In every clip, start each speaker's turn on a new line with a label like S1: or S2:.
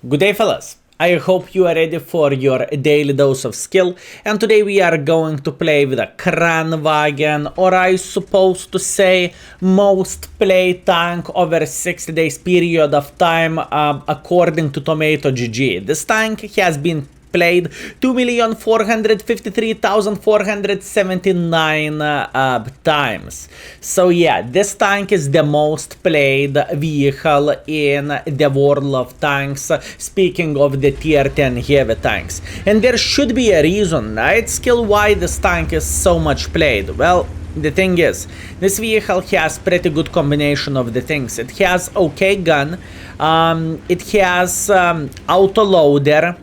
S1: Good day, fellas. I hope you are ready for your daily dose of skill, and today we are going to play with a Kranvagn, or I suppose to say most played tank over 60 days period of time according to Tomato GG. This tank has been played 2,453,479 times. So yeah, this tank is the most played vehicle in the world of tanks, speaking of the tier 10 heavy tanks. And there should be a reason, right? Skill why this tank is so much played. Well, the thing is, this vehicle has pretty good combination of the things. It has okay gun, it has auto loader,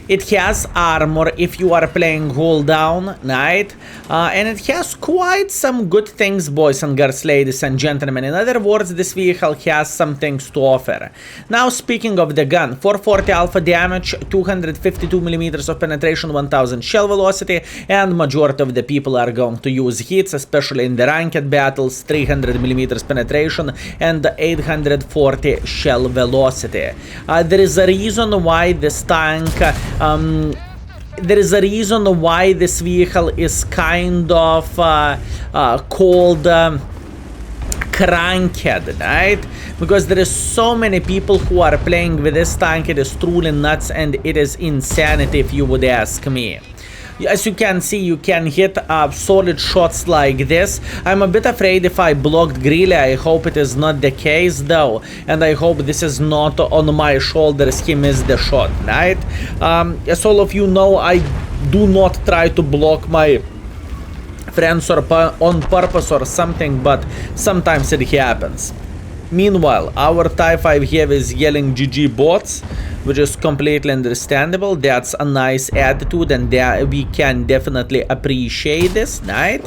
S1: it has armor if you are playing hold down, right? And it has quite some good things, boys and girls, ladies and gentlemen. In other words, this vehicle has some things to offer. Now, speaking of the gun, 440 alpha damage, 252 millimeters of penetration, 1000 shell velocity, and majority of the people are going to use hits, especially in the ranked battles, 300 millimeters penetration and 840 shell velocity. There is a reason why this tank there is a reason why this vehicle is kind of called crankhead, right? Because there is so many people who are playing with this tank. It is truly nuts and it is insanity if you would ask me. As you can see, you can hit solid shots like this. I'm a bit afraid if I blocked Greeley. I hope it is not the case though, and I hope this is not on my shoulders he missed the shot, right? As all of you know, I do not try to block my friends or on purpose or something, but sometimes it happens. Meanwhile, our Type 5 Heavy is yelling GG bots, which is completely understandable. That's a nice attitude, and we can definitely appreciate this, right?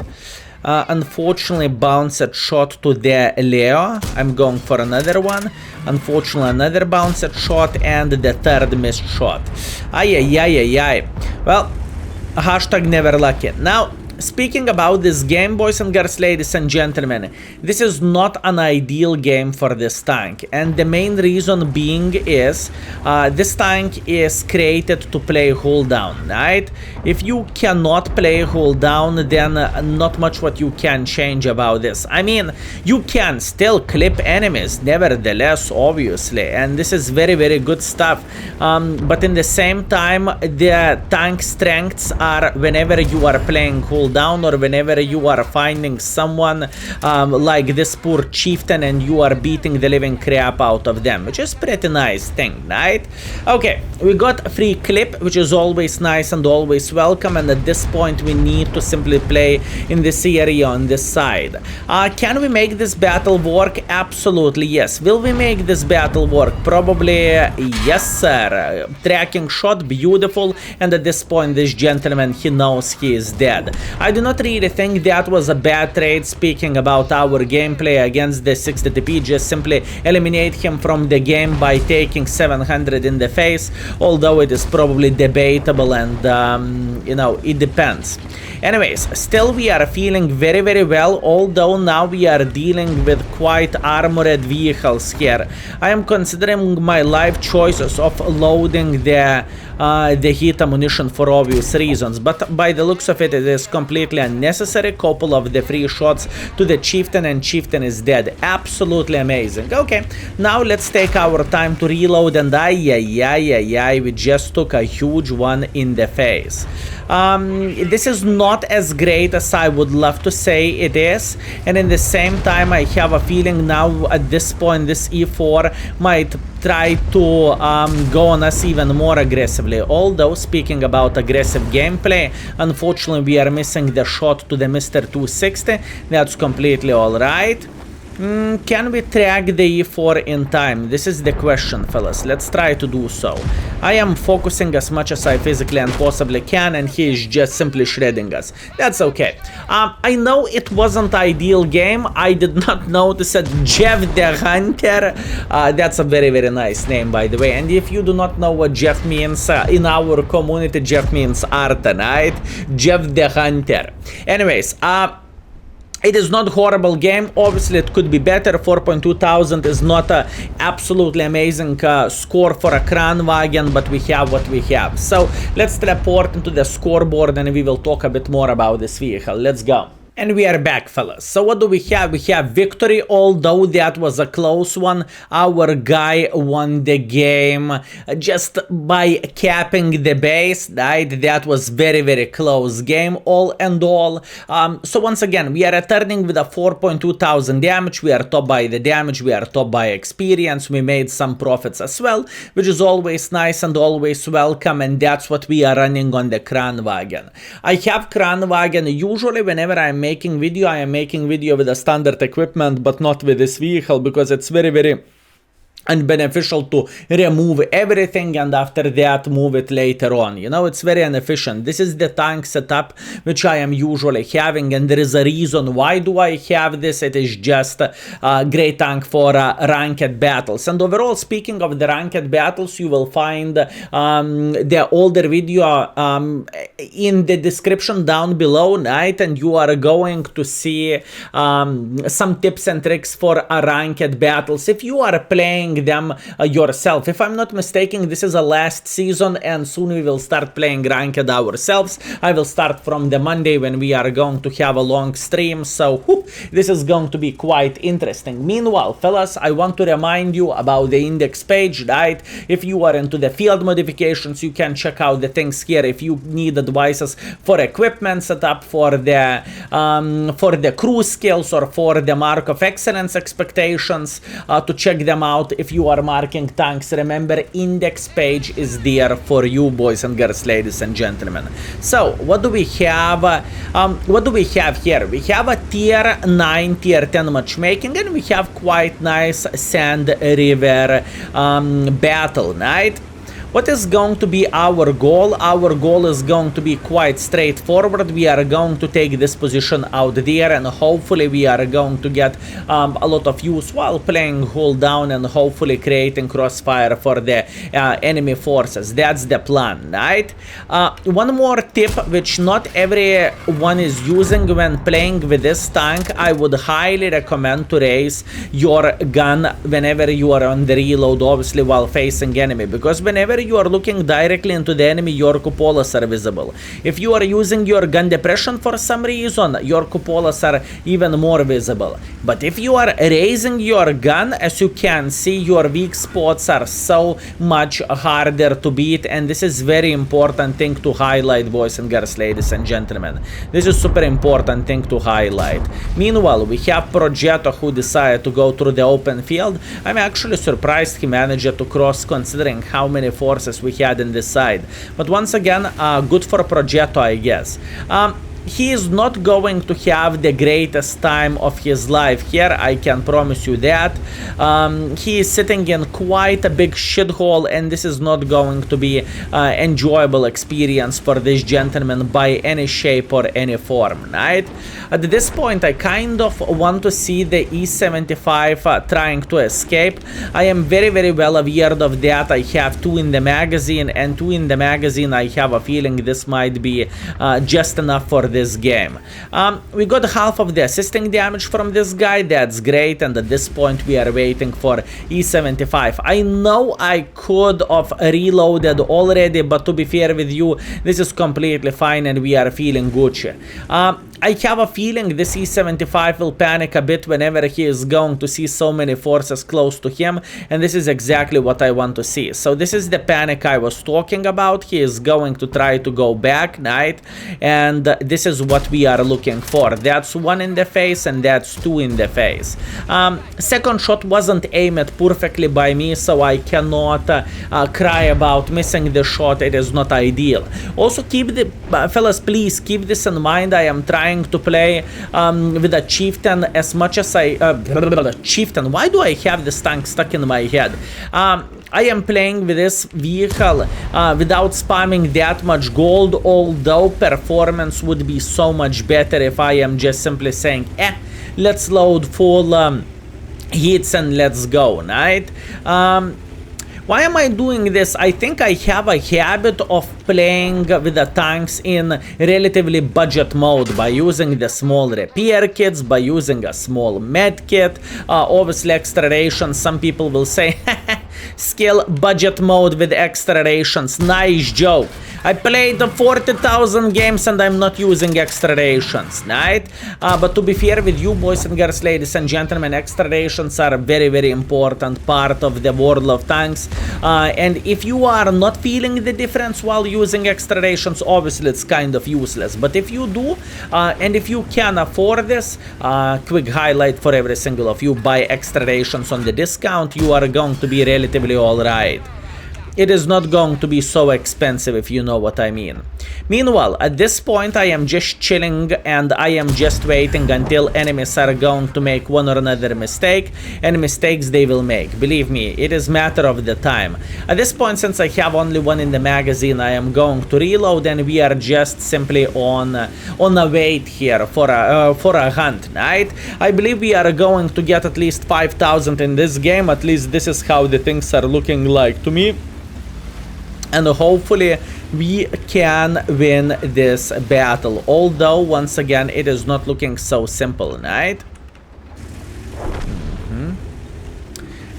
S1: Unfortunately, bounced shot to the Leo. I'm going for another one. Unfortunately, another bounced shot, and the third missed shot. Ay. Well, hashtag never lucky. Now, speaking about this game, boys and girls, ladies and gentlemen, this is not an ideal game for this tank, and the main reason being is this tank is created to play hold down, right? If you cannot play hold down, then not much what you can change about this. I mean, you can still clip enemies, nevertheless, obviously, and this is very, very good stuff, but in the same time, the tank strengths are whenever you are playing hold down, or whenever you are finding someone like this poor chieftain and you are beating the living crap out of them, which is pretty nice thing, right? Okay, we got a free clip, which is always nice and always welcome, and at this point we need to simply play in this area on this side. Can we make this battle work? Absolutely yes. Will we make this battle work? Probably yes, sir. Tracking shot, beautiful, and at this point this gentleman, he knows he is dead. I do not really think that was a bad trade. Speaking about our gameplay against the 60 TP, just simply eliminate him from the game by taking 700 in the face, although it is probably debatable, and you know, it depends. Anyways, still we are feeling very, very well, although now we are dealing with quite armored vehicles here. I am considering my life choices of loading the heat ammunition for obvious reasons, but by the looks of it, it is completely unnecessary. Couple of the free shots to the chieftain, and chieftain is dead. Absolutely amazing. Okay, now let's take our time to reload, and we just took a huge one in the face. This is not as great as I would love to say it is, and in the same time I have a feeling now at this point this E4 might try to go on us even more aggressively. Although, speaking about aggressive gameplay, unfortunately we are missing the shot to the Mr. 260. That's completely alright. Can we track the E4 in time? This is the question, fellas. Let's try to do so. I am focusing as much as I physically and possibly can, and he is just simply shredding us. That's okay. I know it wasn't ideal game. I did not notice that Jeff the Hunter. That's a very, very nice name, by the way. And if you do not know what Jeff means, in our community, Jeff means art, right? Jeff the Hunter. Anyways, It is not a horrible game. Obviously, it could be better. 4.2 thousand is not a absolutely amazing score for a Kranvagn, but we have what we have. So let's teleport into the scoreboard and we will talk a bit more about this vehicle. Let's go. And we are back, fellas. So what do we have? We have victory, although that was a close one. Our guy won the game just by capping the base, right? That was very, very close game, all and all. So once again, we are returning with a 4.2 thousand damage. We are top by the damage. We are top by experience. We made some profits as well, which is always nice and always welcome. And that's what we are running on the Kranvagn. I have Kranvagn usually whenever I'm making video, I am making video with a standard equipment, but not with this vehicle because it's very, very unbeneficial to remove everything and after that move it later on. You know, it's very inefficient. This is the tank setup which I am usually having, and there is a reason why do I have this. It is just a great tank for ranked battles. And overall, speaking of the ranked battles, you will find the older video in the description down below, right? And you are going to see some tips and tricks for ranked battles if you are playing them yourself. If I'm not mistaken, this is a last season and soon we will start playing ranked ourselves. I will start from the Monday when we are going to have a long stream, so this is going to be quite interesting. Meanwhile, fellas, I want to remind you about the index page, right? If you are into the field modifications, you can check out the things here. If you need advices for equipment setup, for the crew skills, or for the mark of excellence expectations, to check them out. If you are marking tanks, remember, index page is there for you, boys and girls, ladies and gentlemen. So what do we have? What do we have here? We have a tier 9, tier 10 matchmaking, and we have quite nice sand river battle, right? What is going to be our goal? Our goal is going to be quite straightforward. We are going to take this position out there, and hopefully we are going to get a lot of use while playing hold down and hopefully creating crossfire for the enemy forces. That's the plan, right? One more tip which not everyone is using when playing with this tank: I would highly recommend to raise your gun whenever you are on the reload, obviously while facing enemy, because whenever you are looking directly into the enemy, your cupolas are visible. If you are using your gun depression for some reason, your cupolas are even more visible. But if you are raising your gun, as you can see, your weak spots are so much harder to beat, and this is very important thing to highlight, boys and girls, ladies and gentlemen. This is super important thing to highlight. Meanwhile, we have Progetto who decided to go through the open field. I'm actually surprised he managed to cross, considering how many forces we had in this side. But once again, good for Progetto, I guess. He is not going to have the greatest time of his life here, I can promise you that. He is sitting in quite a big shithole, and this is not going to be enjoyable experience for this gentleman by any shape or any form, right? At this point, I kind of want to see the E75 trying to escape. I am very, very well aware of that. I have 2 in the magazine, and 2 in the magazine, I have a feeling this might be just enough for this game. We got half of the assisting damage from this guy. That's great, and at this point we are waiting for E75. I know I could have reloaded already, but to be fair with you, this is completely fine and we are feeling Gucci. I have a feeling this E75 will panic a bit whenever he is going to see so many forces close to him, and this is exactly what I want to see. So this is the panic I was talking about. He is going to try to go back, right? And this is what we are looking for. That's 1 in the face and that's 2 in the face. Second shot wasn't aimed perfectly by me, so I cannot cry about missing the shot. It is not ideal. Also, keep the fellas, please keep this in mind. I am trying to play with a chieftain as much as I chieftain. Why do I have this tank stuck in my head? I am playing with this vehicle without spamming that much gold, although performance would be so much better if I am just simply saying, let's load full hits and let's go, right? Why am I doing this? I think I have a habit of playing with the tanks in relatively budget mode by using the small repair kits, by using a small med kit, obviously extra rations. Some people will say, skill budget mode with extra rations. Nice joke. I played 40,000 games and I'm not using extra rations, right? But to be fair with you, boys and girls, ladies and gentlemen, extra rations are a very, very important part of the world of tanks. And if you are not feeling the difference while using extra rations, obviously it's kind of useless. But if you do, and if you can afford this, quick highlight for every single of you, buy extra rations on the discount, you are going to be relatively alright. It is not going to be so expensive, if you know what I mean. Meanwhile, at this point I am just chilling and I am just waiting until enemies are going to make one or another mistake, and mistakes they will make. Believe me, it is matter of the time. At this point, since I have only one in the magazine, I am going to reload and we are just simply on a wait here for a hunt, right? I believe we are going to get at least 5,000 in this game. At least this is how the things are looking like to me. And hopefully we can win this battle. Although, once again, it is not looking so simple, right?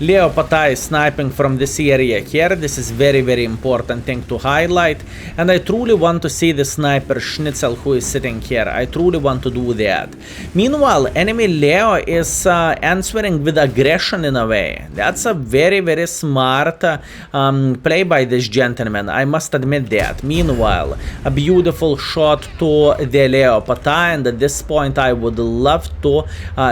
S1: Leo Patai is sniping from this area here. This is very, very important thing to highlight. And I truly want to see the sniper Schnitzel who is sitting here. I truly want to do that. Meanwhile, enemy Leo is answering with aggression in a way. That's a very, very smart play by this gentleman. I must admit that. Meanwhile, a beautiful shot to the Leo Patai. And at this point, I would love to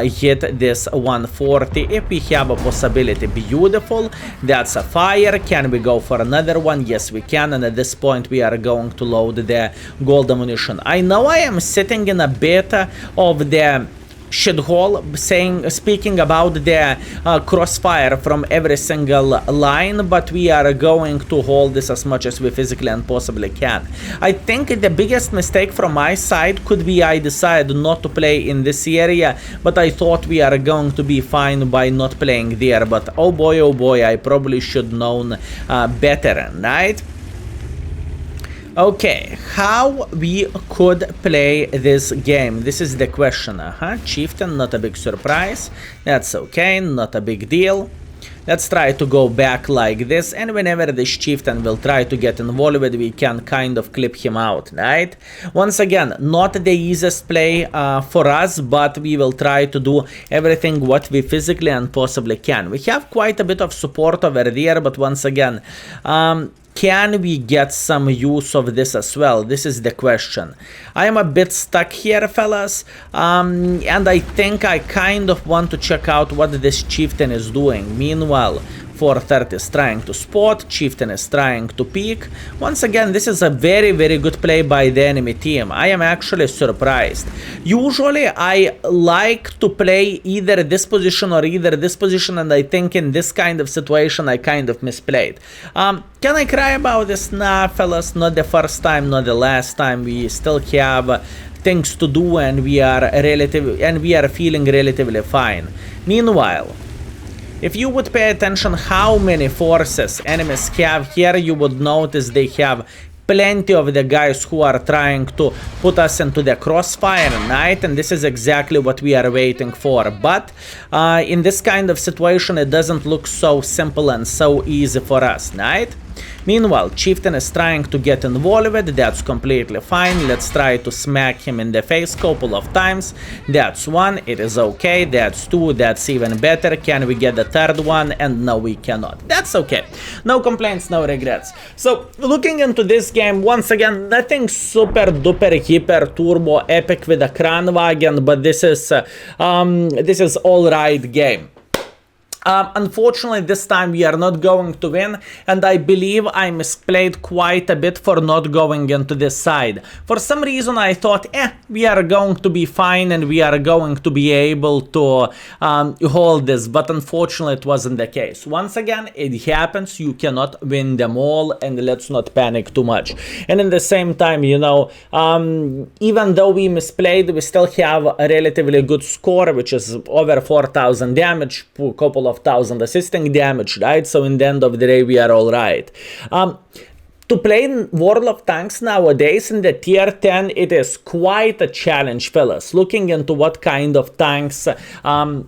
S1: hit this 140 if we have a possibility. Beautiful. That's a fire. Can we go for another one? Yes, we can. And at this point, we are going to load the gold ammunition. I know I am sitting in a bit of the shithole, speaking about the crossfire from every single line, but we are going to hold this as much as we physically and possibly can. I think the biggest mistake from my side could be I decided not to play in this area, but I thought we are going to be fine by not playing there. But oh boy, I probably should known better, right? Okay, how we could play this game? This is the question. Chieftain, not a big surprise. That's okay, not a big deal. Let's try to go back like this, and whenever this chieftain will try to get involved, we can kind of clip him out, right? Once again, not the easiest play for us, but we will try to do everything what we physically and possibly can. We have quite a bit of support over there, but once again, can we get some use of this as well? This is the question. I am a bit stuck here, fellas, and I think I kind of want to check out what this chieftain is doing. Meanwhile, 430 is trying to spot, chieftain is trying to peek. Once again, this is a very, very good play by the enemy team. I am actually surprised. Usually, I like to play either this position or either this position, and I think in this kind of situation, I kind of misplayed. Can I cry about this? Nah, fellas, not the first time, not the last time. We still have things to do, and we are feeling relatively fine. Meanwhile, if you would pay attention how many forces enemies have here, you would notice they have plenty of the guys who are trying to put us into the crossfire, right? And this is exactly what we are waiting for. But in this kind of situation, it doesn't look so simple and so easy for us, right? Meanwhile, chieftain is trying to get involved. That's completely fine. Let's try to smack him in the face a couple of times. That's one. It is okay. That's two. That's even better. Can we get the third one? And no, we cannot. That's okay. No complaints, no regrets. So, looking into this game, once again, nothing super duper hyper turbo epic with a Kranvagn, but this is alright game. Unfortunately, this time we are not going to win, and I believe I misplayed quite a bit for not going into this side. For some reason, I thought, we are going to be fine and we are going to be able to hold this, but unfortunately, it wasn't the case. Once again, it happens, you cannot win them all, and let's not panic too much. And in the same time, you know, even though we misplayed, we still have a relatively good score, which is over 4,000 damage, a couple of of 1000 assisting damage, right? So in the end of the day, we are all right. To play in World of Tanks nowadays in the tier 10, it is quite a challenge, fellas. Looking into what kind of tanks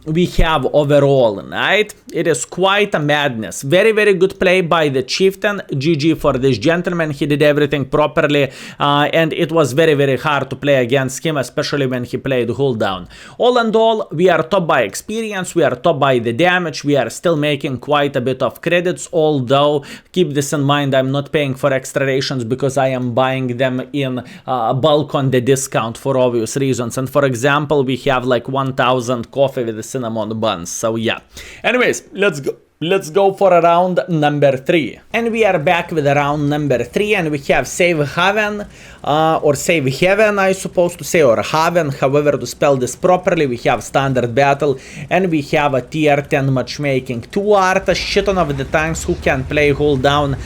S1: we have overall, right? It is quite a madness. Very, very good play by the Chieftain. GG for this gentleman. He did everything properly, and it was very, very hard to play against him, especially when he played hold down. All in all, we are top by experience, we are top by the damage, we are still making quite a bit of credits, although keep this in mind, I'm not paying for extra rations because I am buying them in bulk on the discount for obvious reasons. And for example, we have like 1000 coffee with the cinnamon buns. So yeah. Anyways, let's go. Let's go for round number 3. And we are back with round number 3, and we have Save Haven, or Save Heaven, I suppose to say, or Haven, however to spell this properly. We have Standard Battle, and we have a tier 10 matchmaking. 2 art, a shit ton of the tanks who can play hold down.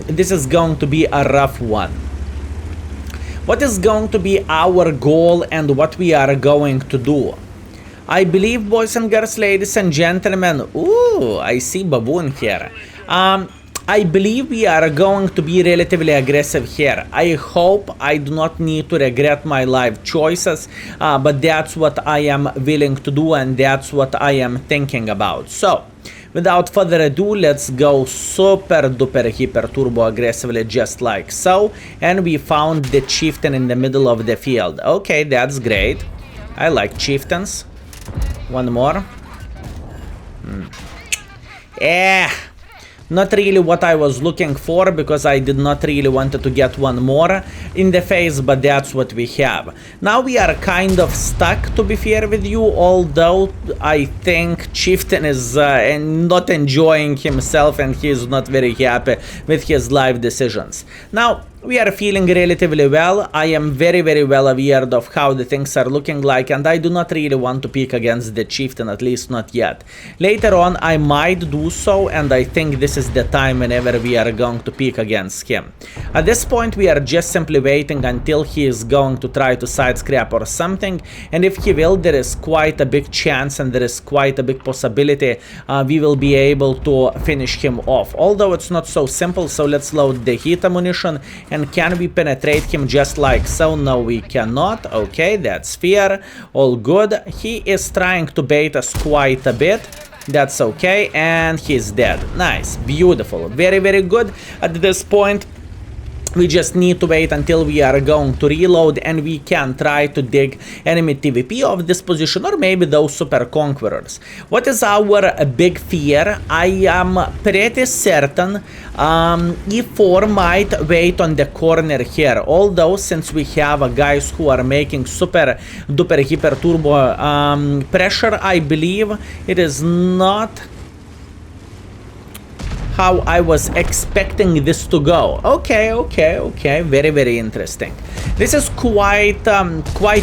S1: This is going to be a rough one. What is going to be our goal and what we are going to do? I believe, boys and girls, ladies and gentlemen, ooh, I see Baboon here. I believe we are going to be relatively aggressive here. I hope I do not need to regret my life choices, but that's what I am willing to do, and that's what I am thinking about. So, without further ado, let's go super duper hyper turbo aggressively, just like so. And we found the Chieftain in the middle of the field. Okay, that's great. I like Chieftains. One more. Not really what I was looking for, because I did not really want to get one more in the face, but that's what we have. Now we are kind of stuck, to be fair with you, although I think Chieftain is not enjoying himself and he is not very happy with his life decisions. Now, we are feeling relatively well. I am very, very well aware of how the things are looking like, and I do not really want to pick against the Chieftain, at least not yet. Later on, I might do so, and I think this is the time whenever we are going to pick against him. At this point, we are just simply waiting until he is going to try to side scrap or something, and if he will, there is quite a big chance and there is quite a big possibility we will be able to finish him off. Although it's not so simple, so let's load the heat ammunition. And can we penetrate him just like so? No, we cannot. Okay, that's fair. All good. He is trying to bait us quite a bit. That's okay. And he's dead. Nice. Beautiful. Very, very good. At this point, we just need to wait until we are going to reload and we can try to dig enemy TVP of this position, or maybe those super conquerors. What is our big fear? I am pretty certain E4 might wait on the corner here, although since we have guys who are making super duper hyper turbo pressure, I believe it is not how I was expecting this to go. Okay. Very, very interesting. This is quite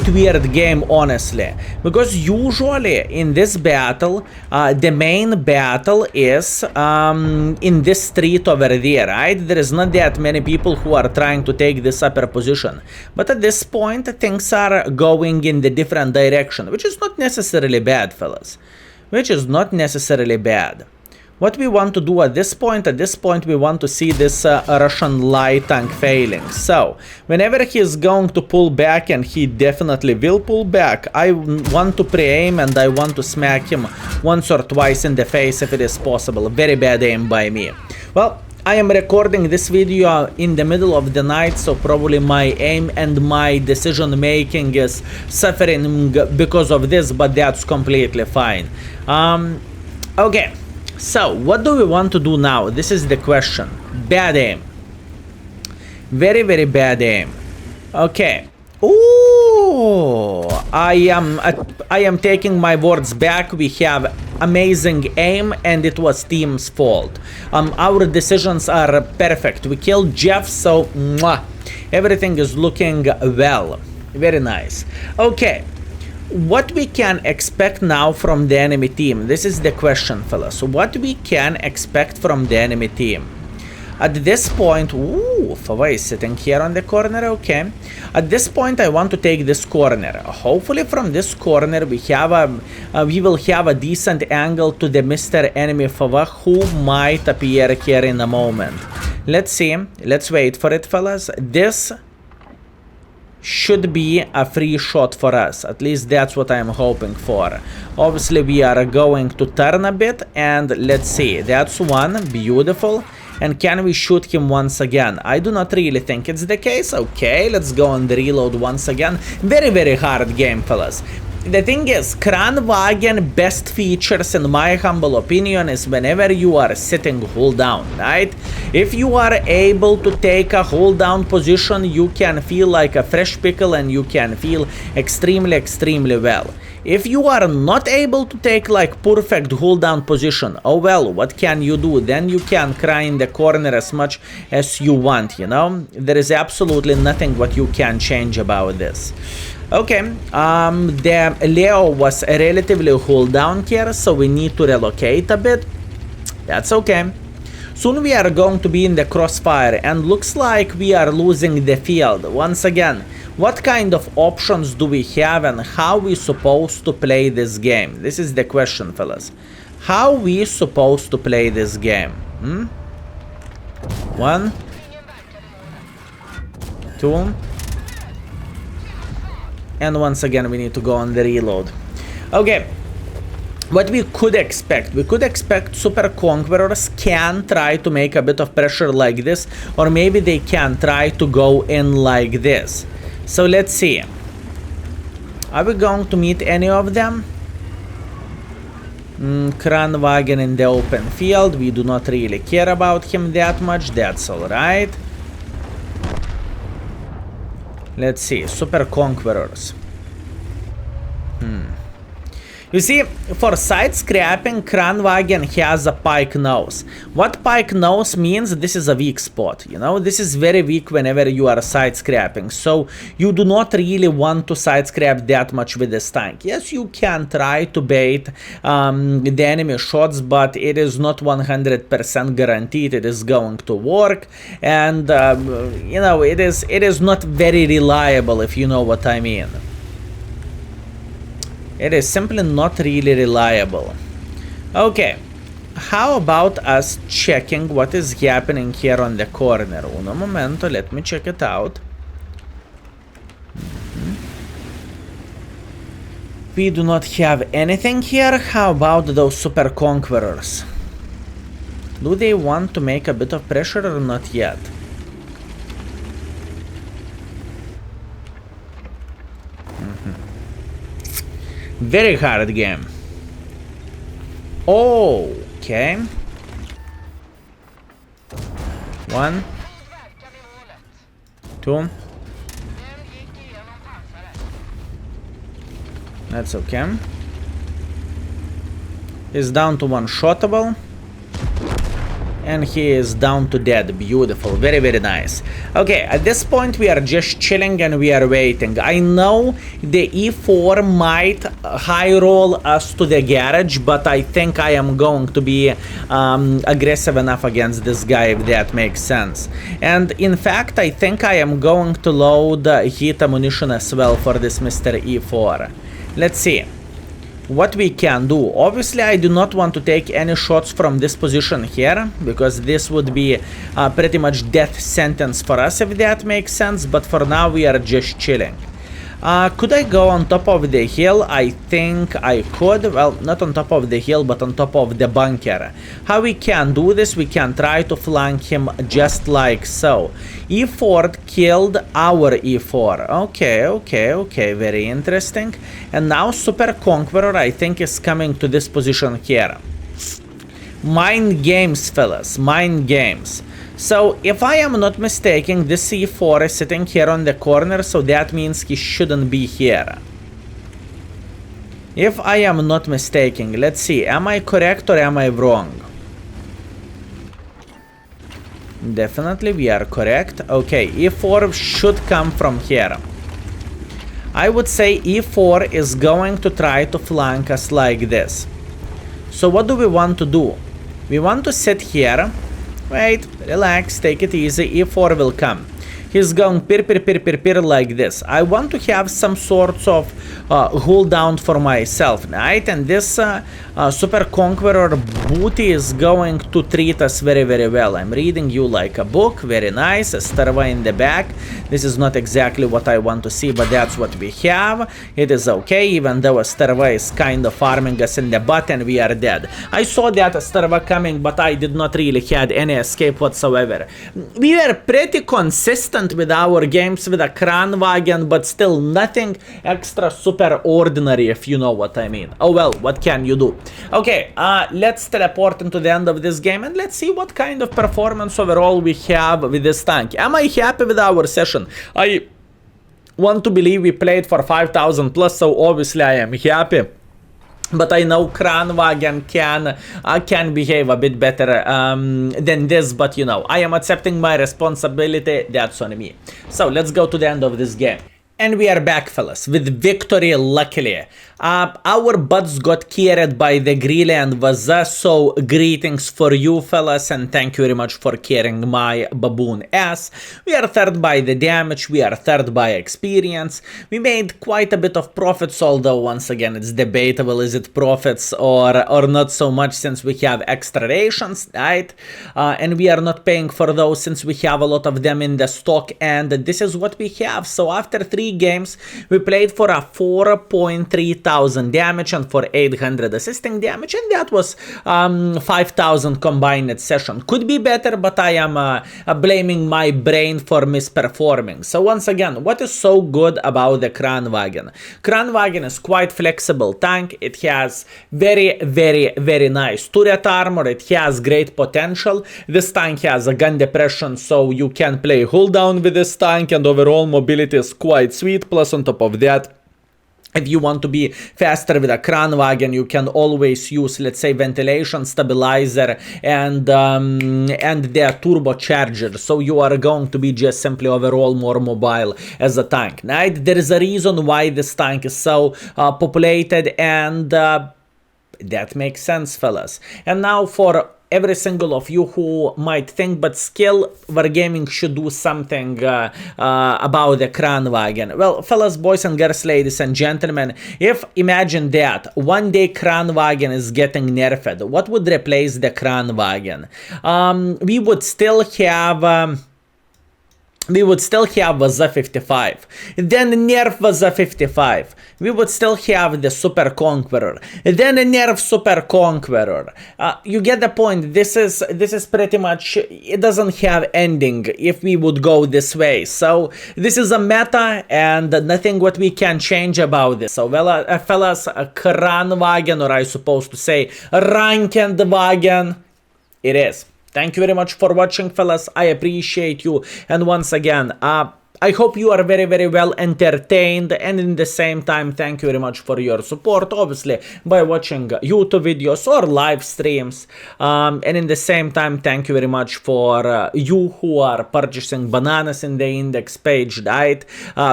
S1: weird game, honestly, because usually in this battle, the main battle is in this street over there, right? There is not that many people who are trying to take this upper position, but at this point, things are going in the different direction, which is not necessarily bad, fellas. Which is not necessarily bad. What we want to do at this point we want to see this Russian light tank failing. So, whenever he is going to pull back, and he definitely will pull back, I want to pre-aim and I want to smack him once or twice in the face if it is possible. Very bad aim by me. Well, I am recording this video in the middle of the night, so probably my aim and my decision making is suffering because of this, but that's completely fine. Okay. So, what do we want to do now? This is the question. Bad aim. Very, very bad aim. Okay. Ooh, I am taking my words back. We have amazing aim, and it was team's fault. Our decisions are perfect. We killed Jeff, so mwah, everything is looking well. Very nice. Okay. What we can expect now from the enemy team? This is the question, fellas. What we can expect from the enemy team? At this point, ooh, Fava is sitting here on the corner, okay. At this point, I want to take this corner. Hopefully from this corner, we will have a decent angle to the Mr. Enemy Fava, who might appear here in a moment. Let's see. Let's wait for it, fellas. This should be a free shot for us. At least that's what I'm hoping for. Obviously, we are going to turn a bit, and let's see. That's one. Beautiful. And can we shoot him once again? I do not really think it's the case. Okay, let's go and reload once again. Very, very hard game, fellas. The thing is, Kranvagn best features, in my humble opinion, is whenever you are sitting hold down, right? If you are able to take a hold down position, you can feel like a fresh pickle and you can feel extremely, extremely well. If you are not able to take like perfect hold down position, oh well, what can you do? Then you can cry in the corner as much as you want, you know? There is absolutely nothing what you can change about this. Okay, the Leo was relatively hold down here, so we need to relocate a bit. That's okay. Soon we are going to be in the crossfire, and looks like we are losing the field. Once again, what kind of options do we have and how we supposed to play this game? This is the question, fellas. How we supposed to play this game? 1, 2... and once again, we need to go on the reload. Okay, what we could expect Super Conquerors can try to make a bit of pressure like this, or maybe they can try to go in like this. So let's see. Are we going to meet any of them? Kranvagn in the open field. We do not really care about him that much. That's alright. Let's see, Super Conquerors. You see, for side scrapping, Kranvagn has a pike nose. What pike nose means, this is a weak spot, you know? This is very weak whenever you are side scrapping. So you do not really want to side scrap that much with this tank. Yes, you can try to bait the enemy shots, but it is not 100% guaranteed it is going to work. And, you know, it is not very reliable, if you know what I mean. It is simply not really reliable. Okay, how about us checking what is happening here on the corner? Uno momento, let me check it out. We do not have anything here. How about those Super Conquerors? Do they want to make a bit of pressure or not yet? Very hard game. Okay. 1, 2. That's okay. He's down to one shotable. And he is down to dead. Beautiful. Very, very nice. Okay, at this point we are just chilling and we are waiting. I know the E4 might high roll us to the garage, but I think I am going to be aggressive enough against this guy, if that makes sense. And in fact, I think I am going to load heat ammunition as well for this Mr. E4. Let's see what we can do. Obviously, I do not want to take any shots from this position here, because this would be pretty much death sentence for us, if that makes sense. But for now, we are just chilling. Could I go on top of the hill? I think I could. Well, not on top of the hill, but on top of the bunker. How we can do this? We can try to flank him just like so. E4 killed our E4. Okay. Very interesting. And now Super Conqueror, I think, is coming to this position here. Mind games, fellas. Mind games. So, if I am not mistaken, this C4 is sitting here on the corner, so that means he shouldn't be here. If I am not mistaken, let's see, am I correct or am I wrong? Definitely we are correct. Okay, E4 should come from here. I would say E4 is going to try to flank us like this. So what do we want to do? We want to sit here. Wait, relax, take it easy, e4 will come. He's going pir like this. I want to have some sorts of hold down for myself, right? And this Super Conqueror booty is going to treat us very well. I'm reading you like a book, very nice, a starva in the back. This is not exactly what I want to see, but that's what we have. It is okay, even though a starva is kind of farming us in the butt and we are dead. I saw that starva coming, but I did not really had any escape whatsoever. We were pretty consistent with our games with a Kranvagn, but still nothing extra super ordinary, if you know what I mean. Oh well, what can you do? Okay, let's teleport into the end of this game and let's see what kind of performance overall we have with this tank. Am I happy with our session? I want to believe we played for 5,000 plus, so obviously I am happy. But I know Kranvagn can behave a bit better than this, but you know, I am accepting my responsibility, that's on me. So let's go to the end of this game. And we are back, fellas, with victory, luckily. Our butts got carried by the Grille and Vaza, so greetings for you, fellas, and thank you very much for carrying my baboon ass. We are third by the damage, we are third by experience. We made quite a bit of profits, although once again it's debatable, is it profits or not so much, since we have extra rations, right? And we are not paying for those since we have a lot of them in the stock, and this is what we have. So after 3 games, we played for a 4.3 thousand damage and for 800 assisting damage, and that was 5,000 combined session. Could be better, but I am blaming my brain for misperforming. So once again, what is so good about the Kranvagn? Kranvagn is quite flexible tank. It has very nice turret armor. It has great potential. This tank has a gun depression, so you can play hold down with this tank, and overall mobility is quite sweet. Plus on top of that, if you want to be faster with a Kranvagn, you can always use, let's say, ventilation stabilizer and their turbocharger, so you are going to be just simply overall more mobile as a tank, right? There is a reason why this tank is so populated, and that makes sense, fellas. And now for every single of you who might think, but Skill4ltu Gaming should do something about the Kranvagn. Well, fellas, boys and girls, ladies and gentlemen, if imagine that one day Kranvagn is getting nerfed, what would replace the Kranvagn? We would still have Vaza 55, then nerf Vaza 55, we would still have the Super Conqueror, then nerf Super Conqueror. You get the point. This is pretty much, it doesn't have ending if we would go this way. So this is a meta and nothing what we can change about this. So well, fellas, Kranvagn, or I supposed to say Rankedvagn, it is. Thank you very much for watching, fellas. I appreciate you. And once again, I hope you are very well entertained, and in the same time, thank you very much for your support, obviously, by watching YouTube videos or live streams. And in the same time, thank you very much for you who are purchasing bananas in the index page, right?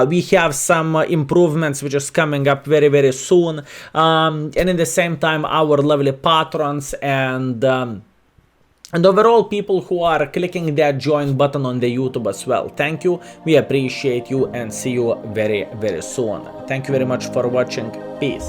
S1: We have some improvements which is coming up very soon. And in the same time, our lovely patrons and overall people who are clicking that join button on the YouTube as well. Thank you, we appreciate you, and see you very soon. Thank you very much for watching. Peace.